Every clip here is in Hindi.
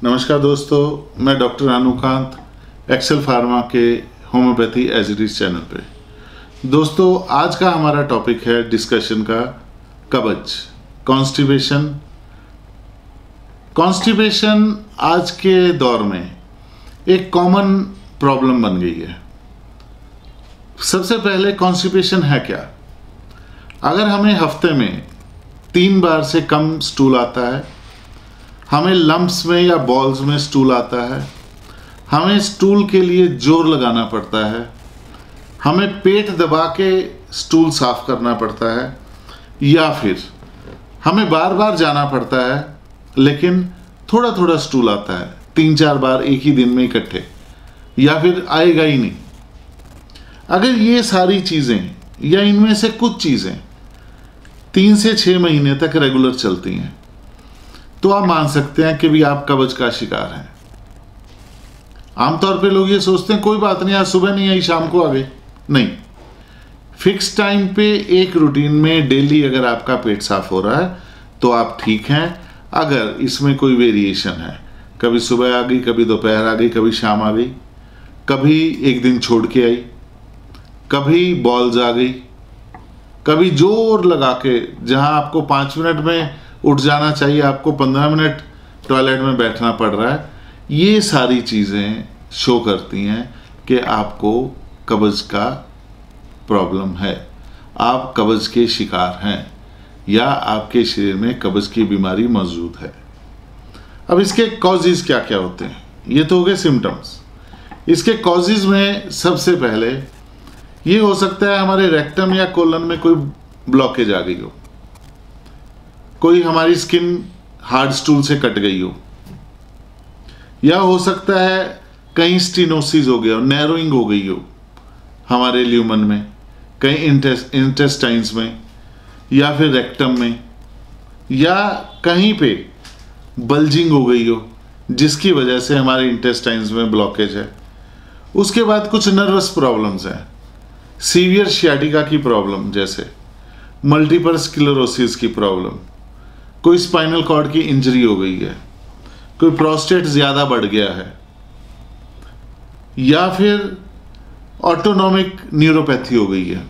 नमस्कार दोस्तों, मैं डॉक्टर अनुकांत एक्सेल फार्मा के homeopathy as it is channel पे। दोस्तों, आज का हमारा टॉपिक है डिस्कशन का कब्ज, कॉन्स्टिपेशन। कॉन्स्टिपेशन आज के दौर में एक कॉमन प्रॉब्लम बन गई है। सबसे पहले कॉन्स्टिपेशन है क्या? अगर हमें हफ्ते में 3 बार से कम स्टूल आता है, हमें लंप्स में या बॉल्स में स्टूल आता है, हमें स्टूल के लिए जोर लगाना पड़ता है, हमें पेट दबा के स्टूल साफ करना पड़ता है, या फिर हमें बार बार जाना पड़ता है लेकिन थोड़ा थोड़ा स्टूल आता है 3-4 बार एक ही दिन में इकट्ठे, या फिर आएगा ही नहीं। अगर ये सारी चीज़ें या इनमें से कुछ चीज़ें 3 से 6 महीने तक रेगुलर चलती हैं तो आप मान सकते हैं कि भी आप कब्ज का शिकार हैं। आमतौर पे लोग ये सोचते हैं कोई बात नहीं, आज सुबह नहीं आई शाम को आ गई। नहीं, फिक्स टाइम पे एक रूटीन में डेली अगर आपका पेट साफ हो रहा है तो आप ठीक हैं। अगर इसमें कोई वेरिएशन है, कभी सुबह आ गई, कभी दोपहर आ गई, कभी शाम आ गई, कभी एक दिन छोड़ के आई, कभी बॉल्स आ गई, कभी जोर लगा के जहां आपको 5 मिनट में उठ जाना चाहिए आपको 15 मिनट टॉयलेट में बैठना पड़ रहा है, ये सारी चीज़ें शो करती हैं कि आपको कब्ज का प्रॉब्लम है, आप कब्ज के शिकार हैं या आपके शरीर में कब्ज की बीमारी मौजूद है। अब इसके कॉजेज़ क्या क्या होते हैं? ये तो हो गए सिम्टम्स। इसके कॉजेज़ में सबसे पहले ये हो सकता है हमारे रेक्टम या कोलन में कोई ब्लॉकेज आ गई हो, कोई हमारी स्किन हार्ड स्टूल से कट गई हो, या हो सकता है कहीं स्टेनोसिस हो गया हो, नैरोइंग हो गई हो हमारे ल्यूमन में, कहीं इंटेस्टाइन्स में, या फिर रेक्टम में, या कहीं पे बल्जिंग हो गई हो जिसकी वजह से हमारे इंटेस्टाइन्स में ब्लॉकेज है। उसके बाद कुछ नर्वस प्रॉब्लम्स हैं, सीवियर शियाटिका की प्रॉब्लम, जैसे मल्टीपल स्क्लेरोसिस की प्रॉब्लम, कोई स्पाइनल कॉर्ड की इंजरी हो गई है, कोई प्रोस्टेट ज़्यादा बढ़ गया है, या फिर ऑटोनॉमिक न्यूरोपैथी हो गई है।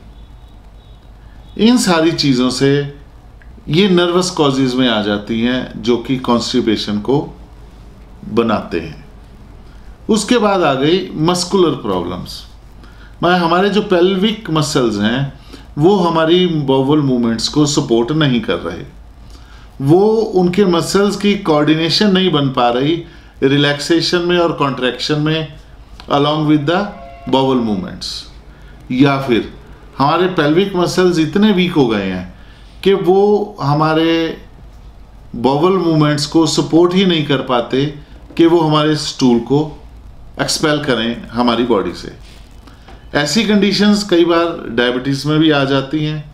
इन सारी चीज़ों से ये नर्वस कॉजेज़ में आ जाती हैं जो कि कॉन्स्टिपेशन को बनाते हैं। उसके बाद आ गई मस्कुलर प्रॉब्लम्स। हमारे जो पेल्विक मसल्स हैं वो हमारी बाउल मूवमेंट्स को सपोर्ट नहीं कर रहे, वो उनके मसल्स की कोऑर्डिनेशन नहीं बन पा रही रिलैक्सेशन में और कॉन्ट्रैक्शन में along with the bowel movements, या फिर हमारे पेल्विक मसल्स इतने वीक हो गए हैं कि वो हमारे बाउल मूवमेंट्स को सपोर्ट ही नहीं कर पाते कि वो हमारे स्टूल को एक्सपेल करें हमारी बॉडी से। ऐसी कंडीशंस कई बार डायबिटीज़ में भी आ जाती हैं।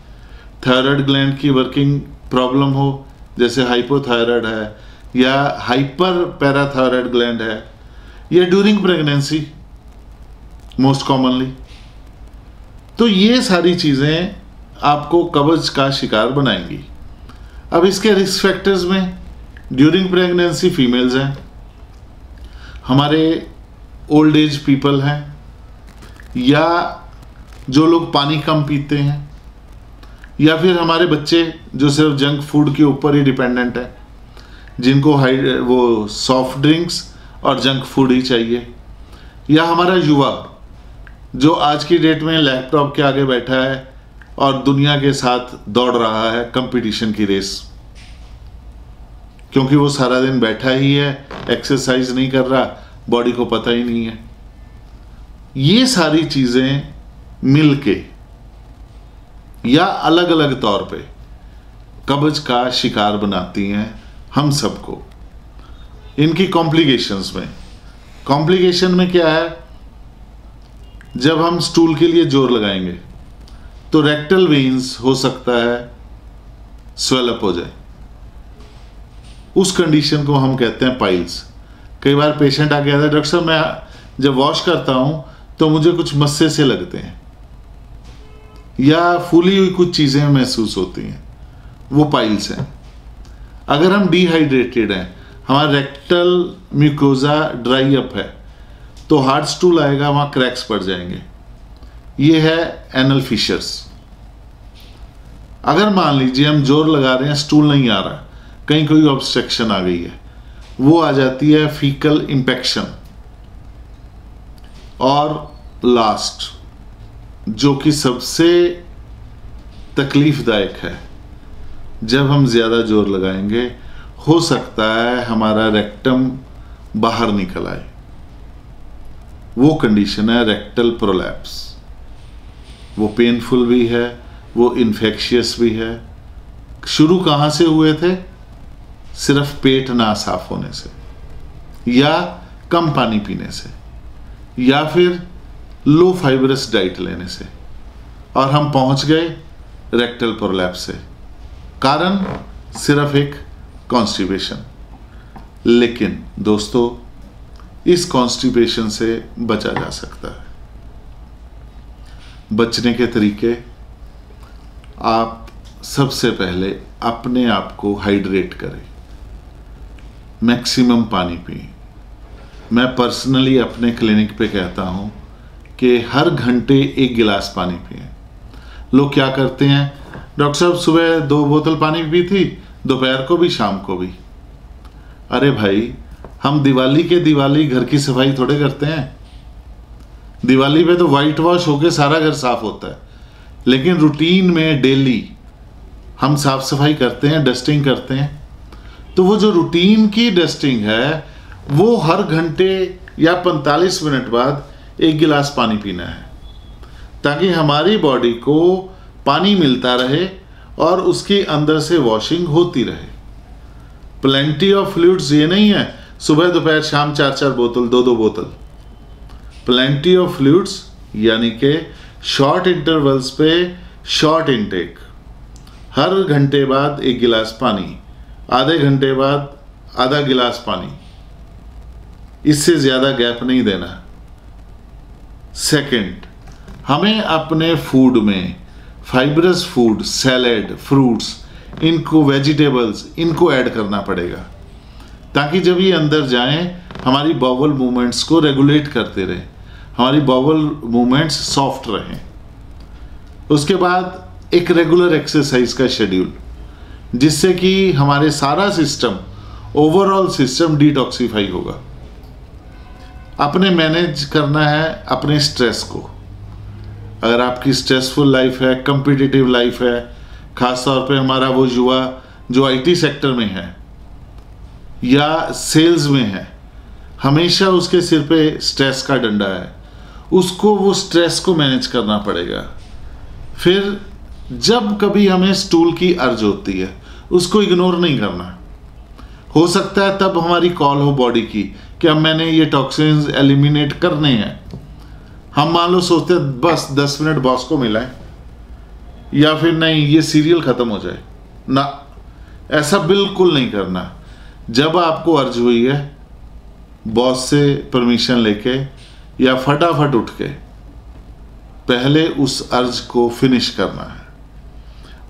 थायराइड ग्लैंड की वर्किंग प्रॉब्लम हो, जैसे हाइपोथायराइड है या हाइपर पैराथायराइड ग्लैंड है, या ड्यूरिंग प्रेगनेंसी मोस्ट कॉमनली, तो ये सारी चीज़ें आपको कब्ज का शिकार बनाएंगी। अब इसके रिस्क फैक्टर्स में ड्यूरिंग प्रेगनेंसी फीमेल्स हैं, हमारे ओल्ड एज पीपल हैं, या जो लोग पानी कम पीते हैं, या फिर हमारे बच्चे जो सिर्फ जंक फूड के ऊपर ही डिपेंडेंट है, जिनको वो सॉफ्ट ड्रिंक्स और जंक फूड ही चाहिए, या हमारा युवा जो आज की डेट में लैपटॉप के आगे बैठा है और दुनिया के साथ दौड़ रहा है कंपटीशन की रेस, क्योंकि वो सारा दिन बैठा ही है, एक्सरसाइज नहीं कर रहा, बॉडी को पता ही नहीं है। ये सारी चीज़ें मिलके या अलग अलग तौर पे कब्ज का शिकार बनाती हैं हम सबको। इनकी कॉम्प्लिकेशन में क्या है, जब हम स्टूल के लिए जोर लगाएंगे तो रेक्टल वेन्स हो सकता है स्वेल अप हो जाए, उस कंडीशन को हम कहते हैं पाइल्स। कई बार पेशेंट आ गया था, डॉक्टर साहब मैं जब वॉश करता हूं तो मुझे कुछ मस्से से लगते हैं या फूली हुई कुछ चीज़ें महसूस होती हैं, वो पाइल्स हैं। अगर हम डिहाइड्रेटेड हैं, हमारा रेक्टल म्यूकोजा ड्राई अप है तो हार्ड स्टूल आएगा, वहाँ क्रैक्स पड़ जाएंगे। ये है एनल फिशर्स। अगर मान लीजिए हम जोर लगा रहे हैं, स्टूल नहीं आ रहा, कहीं कोई ऑब्स्ट्रक्शन आ गई है, वो आ जाती है फीकल इंफेक्शन। और लास्ट जो कि सबसे तकलीफदायक है, जब हम ज़्यादा जोर लगाएंगे हो सकता है हमारा रेक्टम बाहर निकल आए। वो कंडीशन है रेक्टल प्रोलैप्स। वो पेनफुल भी है, वो इन्फेक्शियस भी है। शुरू कहाँ से हुए थे? सिर्फ पेट ना साफ होने से, या कम पानी पीने से, या फिर लो फाइबरस डाइट लेने से, और हम पहुंच गए रेक्टल प्रोलैप्स से। कारण सिर्फ एक कॉन्स्टिपेशन। लेकिन दोस्तों, इस कॉन्स्टिपेशन से बचा जा सकता है। बचने के तरीके, आप सबसे पहले अपने आप को हाइड्रेट करें, मैक्सिमम पानी पिए। मैं पर्सनली अपने क्लिनिक पे कहता हूँ कि हर घंटे 1 गिलास पानी पिए। लोग क्या करते हैं, डॉक्टर साहब सुबह 2 बोतल पानी पी थी, दोपहर को भी शाम को भी। अरे भाई, हम दिवाली घर की सफाई थोड़े करते हैं। दिवाली पे तो वाइट वॉश होके सारा घर साफ होता है, लेकिन रूटीन में डेली हम साफ सफाई करते हैं, डस्टिंग करते हैं। तो वो जो रूटीन की डस्टिंग है, वो हर घंटे या 45 मिनट बाद 1 गिलास पानी पीना है, ताकि हमारी बॉडी को पानी मिलता रहे और उसके अंदर से वॉशिंग होती रहे। प्लेंटी ऑफ फ्लूइड्स ये नहीं है सुबह दोपहर शाम 4-4 बोतल, 2-2 बोतल। प्लेंटी ऑफ फ्लूइड्स यानी कि शॉर्ट इंटरवल्स पे शॉर्ट इनटेक। हर घंटे बाद 1 गिलास पानी, आधे घंटे बाद आधा गिलास पानी, इससे ज़्यादा गैप नहीं देना। सेकंड, हमें अपने फूड में फाइबरस फूड, सैलेड, फ्रूट्स, इनको वेजिटेबल्स, इनको ऐड करना पड़ेगा, ताकि जब ये अंदर जाएं हमारी बाउल मूवमेंट्स को रेगुलेट करते रहें, हमारी बाउल मूवमेंट्स सॉफ्ट रहें। उसके बाद एक रेगुलर एक्सरसाइज का शेड्यूल, जिससे कि हमारे सारा सिस्टम, ओवरऑल सिस्टम डिटॉक्सिफाई होगा। अपने मैनेज करना है अपने स्ट्रेस को। अगर आपकी स्ट्रेसफुल लाइफ है, कम्पिटिटिव लाइफ है, खास तौर पे हमारा वो युवा जो आईटी सेक्टर में है या सेल्स में है, हमेशा उसके सिर पे स्ट्रेस का डंडा है, उसको वो स्ट्रेस को मैनेज करना पड़ेगा। फिर जब कभी हमें स्टूल की अर्ज होती है, उसको इग्नोर नहीं करना। हो सकता है तब हमारी कॉल हो बॉडी की कि अब मैंने ये टॉक्सिन्स एलिमिनेट करने हैं। हम मान लो सोचते हैं बस 10 मिनट बॉस को मिलाएं, या फिर नहीं ये सीरियल खत्म हो जाए ना, ऐसा बिल्कुल नहीं करना। जब आपको अर्ज हुई है, बॉस से परमिशन लेके या फटाफट उठ के पहले उस अर्ज को फिनिश करना है।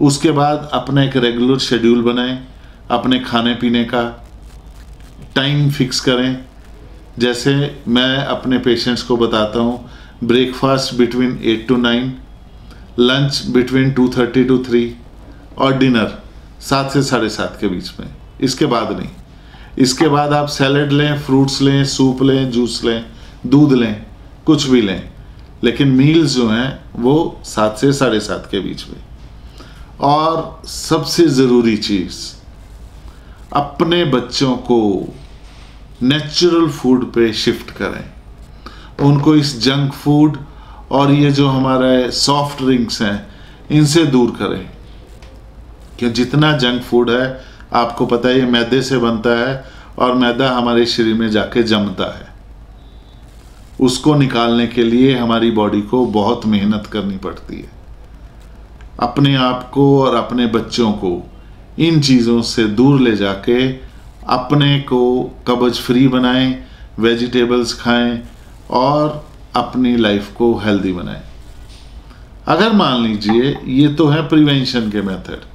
उसके बाद अपना एक रेगुलर शेड्यूल बनाएं, अपने खाने पीने का टाइम फिक्स करें। जैसे मैं अपने पेशेंट्स को बताता हूँ, breakfast between 8 to 9, lunch between 2:30 to 3 और डिनर 7 से 7:30 के बीच में। इसके बाद नहीं। इसके बाद आप सैलेड लें, फ्रूट्स लें, सूप लें, जूस लें, दूध लें, कुछ भी लें, लेकिन मील्स जो हैं वो 7 से 7:30 के बीच में। और सबसे ज़रूरी चीज़, अपने बच्चों को नेचुरल फूड पे शिफ्ट करें। उनको इस जंक फूड और ये जो हमारे सॉफ्ट ड्रिंक्स हैं, इनसे दूर करें। कि जितना जंक फूड है, आपको पता है ये मैदे से बनता है और मैदा हमारे शरीर में जाके जमता है। उसको निकालने के लिए हमारी बॉडी को बहुत मेहनत करनी पड़ती है। अपने आप को और अपने बच्चों को इन चीज़ों से दूर ले जाके अपने को कब्ज फ्री बनाएं, वेजिटेबल्स खाएं और अपनी लाइफ को हेल्दी बनाएं। अगर मान लीजिए, ये तो है प्रिवेंशन के मेथड,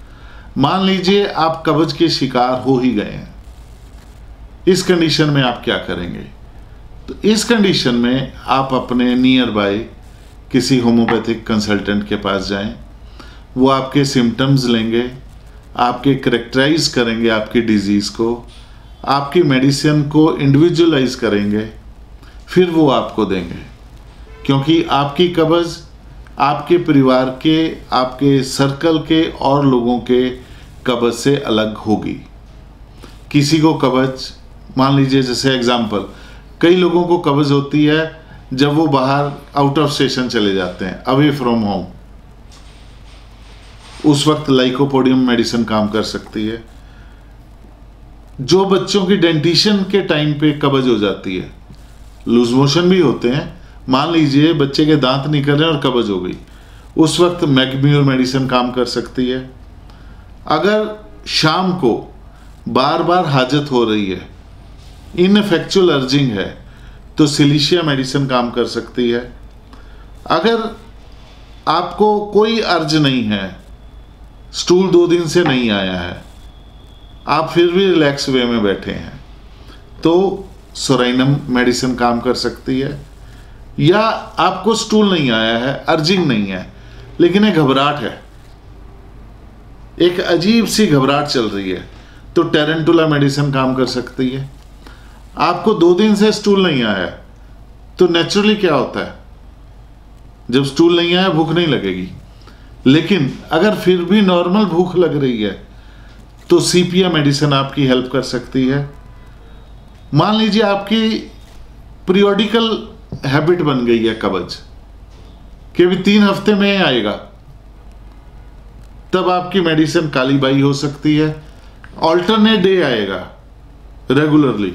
मान लीजिए आप कब्ज के शिकार हो ही गए हैं, इस कंडीशन में आप क्या करेंगे? तो इस कंडीशन में आप अपने नियर बाय किसी होम्योपैथिक कंसल्टेंट के पास जाएं, वो आपके सिम्टम्स लेंगे, आपके करेक्टराइज करेंगे आपकी डिजीज़ को, आपकी मेडिसिन को इंडिविजुअलाइज करेंगे, फिर वो आपको देंगे। क्योंकि आपकी कब्ज़ आपके परिवार के, आपके सर्कल के और लोगों के कब्ज़ से अलग होगी। किसी को कब्ज़, मान लीजिए जैसे एग्जांपल, कई लोगों को कब्ज़ होती है जब वो बाहर आउट ऑफ स्टेशन चले जाते हैं, अवे फ्रॉम होम। उस वक्त लाइकोपोडियम मेडिसिन काम कर सकती है। जो बच्चों की डेंटिशन के टाइम पे कब्ज़ हो जाती है, लूज मोशन भी होते हैं, मान लीजिए बच्चे के दांत निकल रहे हैं और कब्ज़ हो गई, उस वक्त मैग्म्योर मेडिसिन काम कर सकती है। अगर शाम को बार बार हाजत हो रही है, इनफेक्चुअल अर्जिंग है, तो सिलिशिया मेडिसिन काम कर सकती है। अगर आपको कोई अर्ज नहीं है, स्टूल 2 दिन से नहीं आया है, आप फिर भी रिलैक्स वे में बैठे हैं, तो सोराइनम मेडिसिन काम कर सकती है। या आपको स्टूल नहीं आया है, अर्जिंग नहीं है, लेकिन एक घबराहट है, एक अजीब सी घबराहट चल रही है, तो टेरेंटुला मेडिसिन काम कर सकती है। आपको 2 दिन से स्टूल नहीं आया, तो नेचुरली क्या होता है, जब स्टूल नहीं आया भूख नहीं लगेगी। लेकिन अगर फिर भी नॉर्मल भूख लग रही है, तो सीपिया मेडिसिन आपकी हेल्प कर सकती है। मान लीजिए आपकी पीरियोडिकल हैबिट बन गई है कब्ज़ कि भी 3 हफ्ते में आएगा, तब आपकी मेडिसिन काली बाई हो सकती है। ऑल्टरनेट डे आएगा रेगुलरली,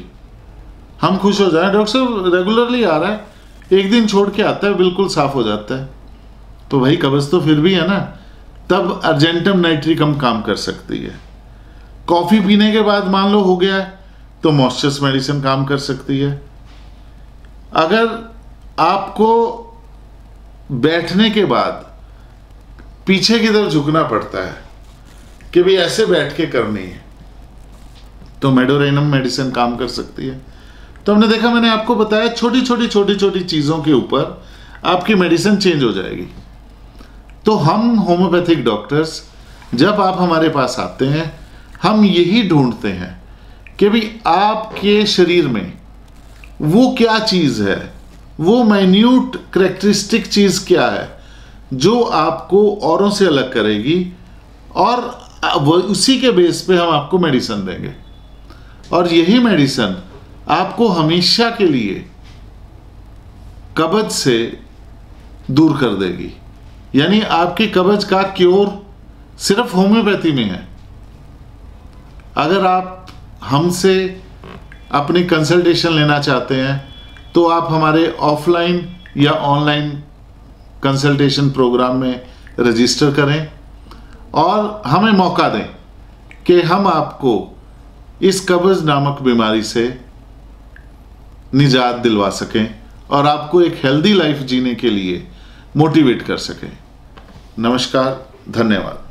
हम खुश हो जाएं, डॉक्टर साहब रेगुलरली आ रहा है, एक दिन छोड़ के आता है, बिल्कुल साफ हो जाता है, तो भाई कब्ज़ तो फिर भी है ना, तब अर्जेंटम नाइट्रिकम काम कर सकती है। कॉफ़ी पीने के बाद मान लो हो गया है, तो मॉइस्चर्स मेडिसिन काम कर सकती है। अगर आपको बैठने के बाद पीछे की तरफ झुकना पड़ता है कि भी ऐसे बैठ के करनी है, तो मेडोरेनम मेडिसिन काम कर सकती है। तो हमने देखा, मैंने आपको बताया, छोटी छोटी चीज़ों के ऊपर आपकी मेडिसिन चेंज हो जाएगी। तो हम होम्योपैथिक डॉक्टर्स, जब आप हमारे पास आते हैं, हम यही ढूंढते हैं कि भी आपके शरीर में वो क्या चीज़ है, वो माइन्यूट करैक्टरिस्टिक चीज़ क्या है जो आपको औरों से अलग करेगी, और उसी के बेस पे हम आपको मेडिसिन देंगे। और यही मेडिसिन आपको हमेशा के लिए कब्ज़ से दूर कर देगी। यानी आपकी कब्ज़ का क्योर सिर्फ होम्योपैथी में है। अगर आप हमसे अपनी कंसल्टेशन लेना चाहते हैं, तो आप हमारे ऑफलाइन या ऑनलाइन कंसल्टेशन प्रोग्राम में रजिस्टर करें और हमें मौका दें कि हम आपको इस कब्ज़ नामक बीमारी से निजात दिलवा सकें और आपको एक हेल्दी लाइफ जीने के लिए मोटिवेट कर सकें। नमस्कार, धन्यवाद।